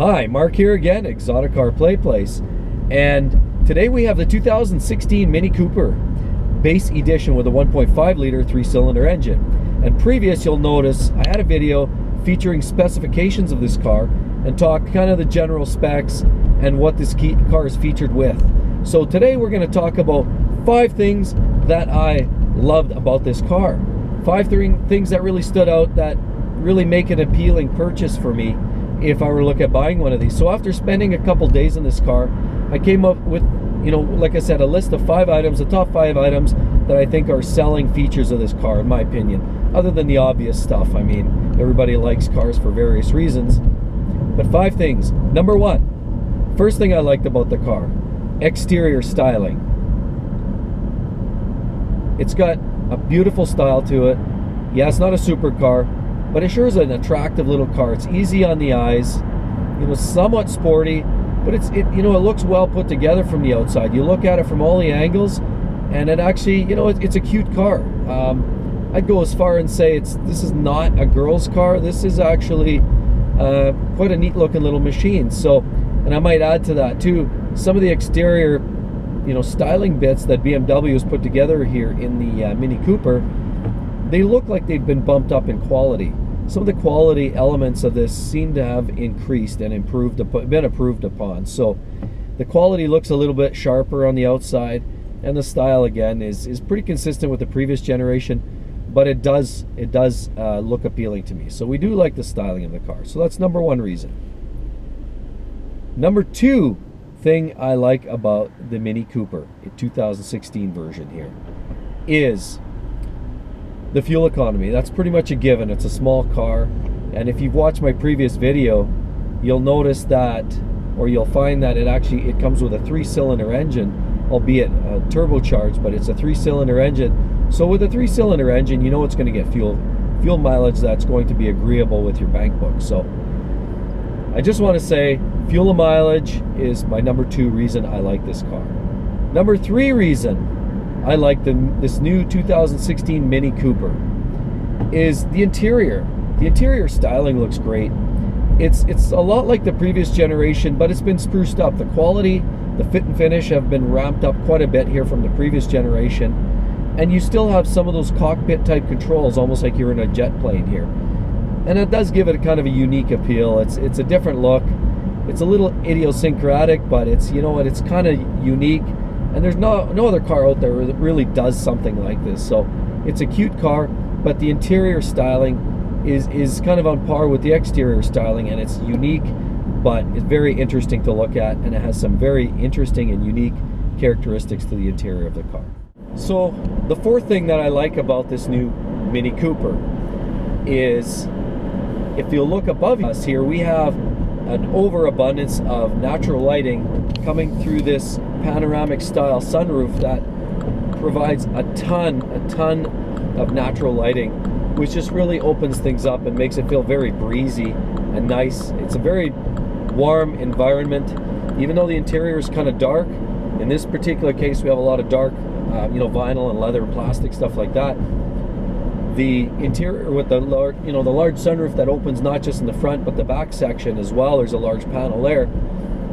Hi, Mark here again, Exotic Car Play Place, and today we have the 2016 Mini Cooper base edition with a 1.5 liter 3-cylinder engine. And previous, you'll notice I had a video featuring specifications of this car and talked kind of the general specs and what this car is featured with. So today we're going to talk about 5 things that I loved about this car. 5 things that really stood out that really make an appealing purchase for me if I were to look at buying one of these. So after spending a couple days in this car, I came up with, like I said, a list of 5 items, the top 5 items that I think are selling features of this car, in my opinion, other than the obvious stuff. I mean, everybody likes cars for various reasons, but 5 things. Number 1, first thing I liked about the car, exterior styling. It's got a beautiful style to it. Yeah, it's not a supercar, but it sure is an attractive little car. It's easy on the eyes, somewhat sporty, but it looks well put together from the outside. You look at it from all the angles, and it actually, it's a cute car. I'd go as far and say this is not a girl's car. This is actually quite a neat looking little machine. So, and I might add to that too, some of the exterior, styling bits that BMW has put together here in the Mini Cooper, they look like they've been bumped up in quality. Some of the quality elements of this seem to have increased and been improved upon. So the quality looks a little bit sharper on the outside, and the style again is pretty consistent with the previous generation, but it does look appealing to me. So we do like the styling of the car. So that's number 1 reason. Number 2 thing I like about the Mini Cooper, a 2016 version here, is the fuel economy. That's pretty much a given. It's a small car, and if you've watched my previous video, you'll notice that, or you'll find that it comes with a 3-cylinder engine, albeit turbocharged, but it's a 3-cylinder engine. So with a 3-cylinder engine, it's going to get fuel mileage that's going to be agreeable with your bank book. So I just want to say fuel mileage is my number 2 reason I like this car. Number 3 reason I like this new 2016 Mini Cooper is the interior. The interior styling looks great. It's a lot like the previous generation, but it's been spruced up. The quality, the fit and finish have been ramped up quite a bit here from the previous generation, and you still have some of those cockpit type controls, almost like you're in a jet plane here. And it does give it a kind of a unique appeal. It's a different look. It's a little idiosyncratic, but it's it's kind of unique. And there's no other car out there that really does something like this. So it's a cute car, but the interior styling is kind of on par with the exterior styling, and it's unique, but it's very interesting to look at, and it has some very interesting and unique characteristics to the interior of the car. So the 4th thing that I like about this new Mini Cooper is, if you look above us here, we have an overabundance of natural lighting coming through this panoramic style sunroof that provides a ton of natural lighting, which just really opens things up and makes it feel very breezy and nice. It's a very warm environment, even though the interior is kind of dark. In this particular case, we have a lot of dark vinyl and leather and plastic, stuff like that. The interior with the large, the large sunroof that opens not just in the front but the back section as well. There's a large panel there.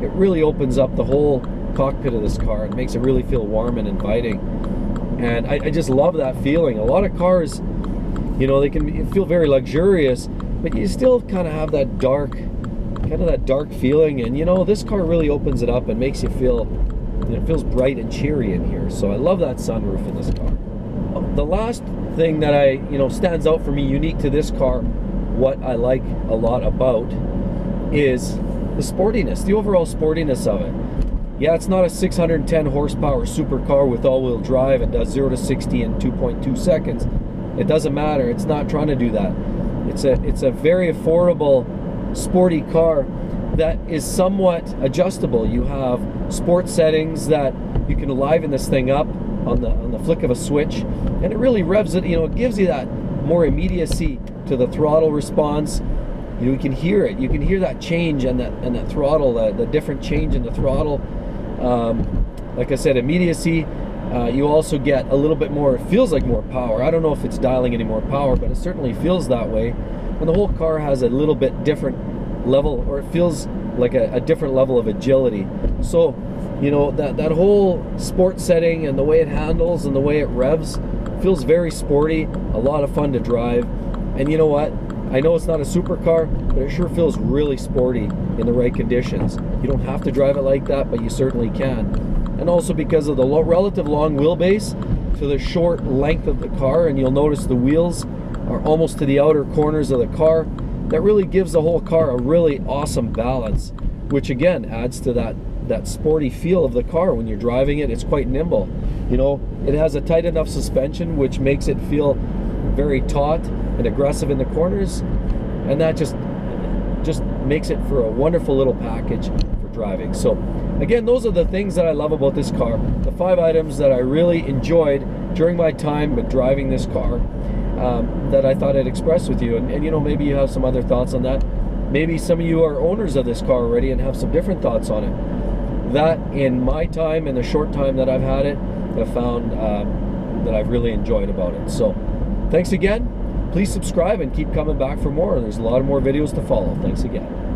It really opens up the whole cockpit of this car and makes it really feel warm and inviting. And I just love that feeling. A lot of cars, they can feel very luxurious, but you still kind of have that dark feeling. And this car really opens it up and makes you feel, it feels bright and cheery in here. So I love that sunroof in this car. The last thing that stands out for me, unique to this car, what I like a lot about, is the sportiness, the overall sportiness of it. Yeah, it's not a 610 horsepower supercar with all-wheel drive and does 0 to 60 in 2.2 seconds. It doesn't matter. It's not trying to do that. It's a very affordable, sporty car that is somewhat adjustable. You have sport settings that you can liven this thing up on the flick of a switch, and it really revs it. It gives you that more immediacy to the throttle response. You can hear it. You can hear that change and that throttle, the different change in the throttle. Like I said, immediacy. You also get a little bit more, it feels like more power. I don't know if it's dialing any more power, but it certainly feels that way. And the whole car has a little bit different level, or it feels like a different level of agility. So, you know, that whole sport setting and the way it handles and the way it revs feels very sporty, a lot of fun to drive. And you know what? I know it's not a supercar, but it sure feels really sporty in the right conditions. You don't have to drive it like that, but you certainly can. And also because of the relative long wheelbase to the short length of the car, and you'll notice the wheels are almost to the outer corners of the car, that really gives the whole car a really awesome balance, which again adds to that sporty feel of the car. When you're driving it, it's quite nimble. You know, it has a tight enough suspension which makes it feel very taut and aggressive in the corners, and that just makes it for a wonderful little package for driving. So again, those are the things that I love about this car, the 5 items that I really enjoyed during my time with driving this car, that I thought I'd express with you. And you know, maybe you have some other thoughts on that. Maybe some of you are owners of this car already and have some different thoughts on it. That, in my time, in the short time that I've had it, I've found that I've really enjoyed about it. So thanks again. Please subscribe and keep coming back for more. There's a lot of more videos to follow. Thanks again.